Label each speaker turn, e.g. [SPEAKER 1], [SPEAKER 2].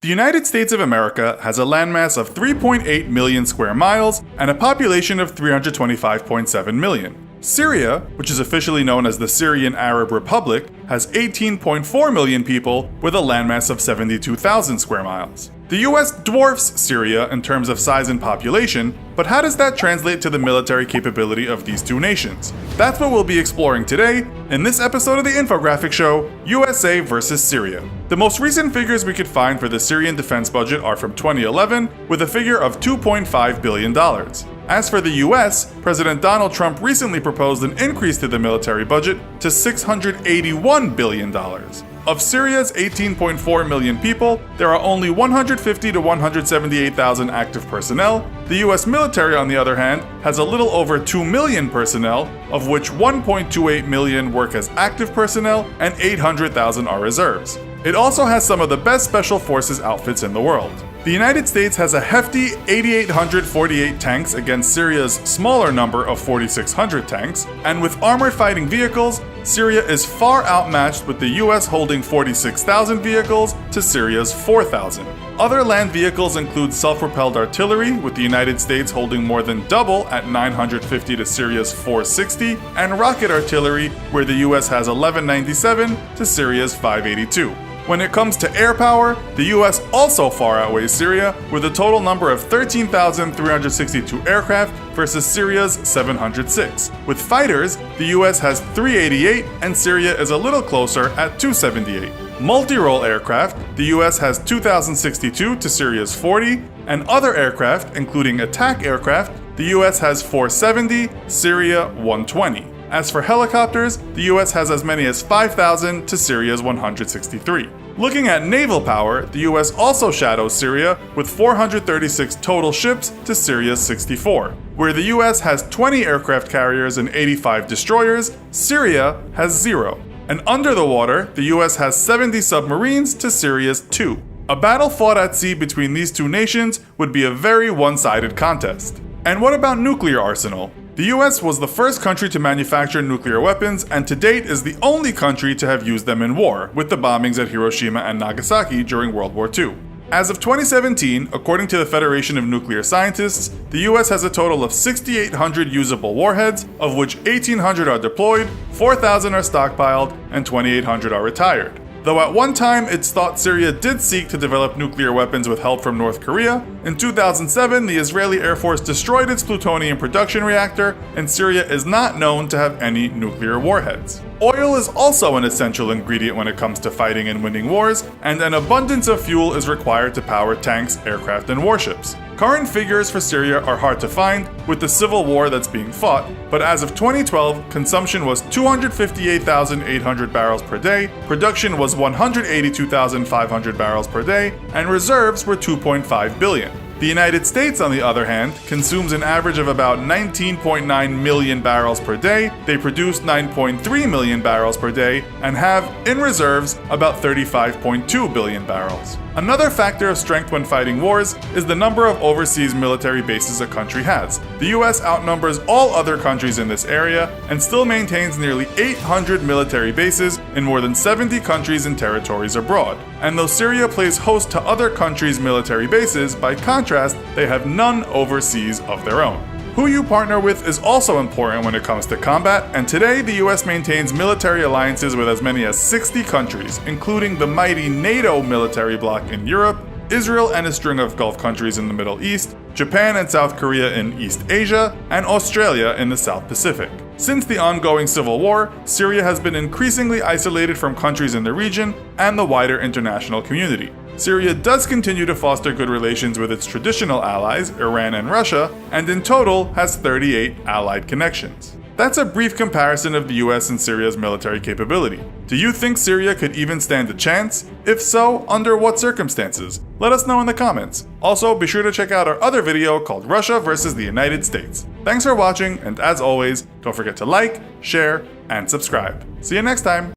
[SPEAKER 1] The United States of America has a landmass of 3.8 million square miles and a population of 325.7 million. Syria, which is officially known as the Syrian Arab Republic, has 18.4 million people with a landmass of 72,000 square miles. The US dwarfs Syria in terms of size and population, but how does that translate to the military capability of these two nations? That's what we'll be exploring today in this episode of the infographic show, USA vs. Syria. The most recent figures we could find for the Syrian defense budget are from 2011, with a figure of $2.5 billion. As for the US, President Donald Trump recently proposed an increase to the military budget to $681 billion. Of Syria's 18.4 million people, there are only 150 to 178,000 active personnel. The US military, on the other hand, has a little over 2 million personnel, of which 1.28 million work as active personnel and 800,000 are reserves. It also has some of the best special forces outfits in the world. The United States has a hefty 8,848 tanks against Syria's smaller number of 4,600 tanks, and with armored fighting vehicles, Syria is far outmatched, with the US holding 46,000 vehicles to Syria's 4,000. Other land vehicles include self-propelled artillery, with the United States holding more than double at 950 to Syria's 460, and rocket artillery, where the US has 1197 to Syria's 582. When it comes to air power, the US also far outweighs Syria, with a total number of 13,362 aircraft versus Syria's 706. With fighters, the US has 388 and Syria is a little closer at 278. Multi-role aircraft, the US has 2,062 to Syria's 40, and other aircraft, including attack aircraft, the US has 470, Syria 120. As for helicopters, the US has as many as 5,000 to Syria's 163. Looking at naval power, the US also shadows Syria with 436 total ships to Syria's 64. Where the US has 20 aircraft carriers and 85 destroyers, Syria has 0. And under the water, the US has 70 submarines to Syria's 2. A battle fought at sea between these two nations would be a very one-sided contest. And what about nuclear arsenal? The US was the first country to manufacture nuclear weapons and to date is the only country to have used them in war, with the bombings at Hiroshima and Nagasaki during World War II. As of 2017, according to the Federation of Nuclear Scientists, the US has a total of 6,800 usable warheads, of which 1,800 are deployed, 4,000 are stockpiled, and 2,800 are retired. Though at one time it's thought Syria did seek to develop nuclear weapons with help from North Korea, in 2007 the Israeli Air Force destroyed its plutonium production reactor, and Syria is not known to have any nuclear warheads. Oil is also an essential ingredient when it comes to fighting and winning wars, and an abundance of fuel is required to power tanks, aircraft, and warships. Current figures for Syria are hard to find with the civil war that's being fought, but as of 2012, consumption was 258,800 barrels per day, production was 182,500 barrels per day, and reserves were 2.5 billion. The United States, on the other hand, consumes an average of about 19.9 million barrels per day, they produce 9.3 million barrels per day, and have, in reserves, about 35.2 billion barrels. Another factor of strength when fighting wars is the number of overseas military bases a country has. The US outnumbers all other countries in this area and still maintains nearly 800 military bases in more than 70 countries and territories abroad. And though Syria plays host to other countries' military bases, by contrast, they have none overseas of their own. Who you partner with is also important when it comes to combat, and today the US maintains military alliances with as many as 60 countries, including the mighty NATO military bloc in Europe, Israel and a string of Gulf countries in the Middle East, Japan and South Korea in East Asia, and Australia in the South Pacific. Since the ongoing civil war, Syria has been increasingly isolated from countries in the region and the wider international community. Syria does continue to foster good relations with its traditional allies, Iran and Russia, and in total has 38 allied connections. That's a brief comparison of the US and Syria's military capability. Do you think Syria could even stand a chance? If so, under what circumstances? Let us know in the comments. Also, be sure to check out our other video called Russia vs. the United States. Thanks for watching, and as always, don't forget to like, share, and subscribe. See you next time!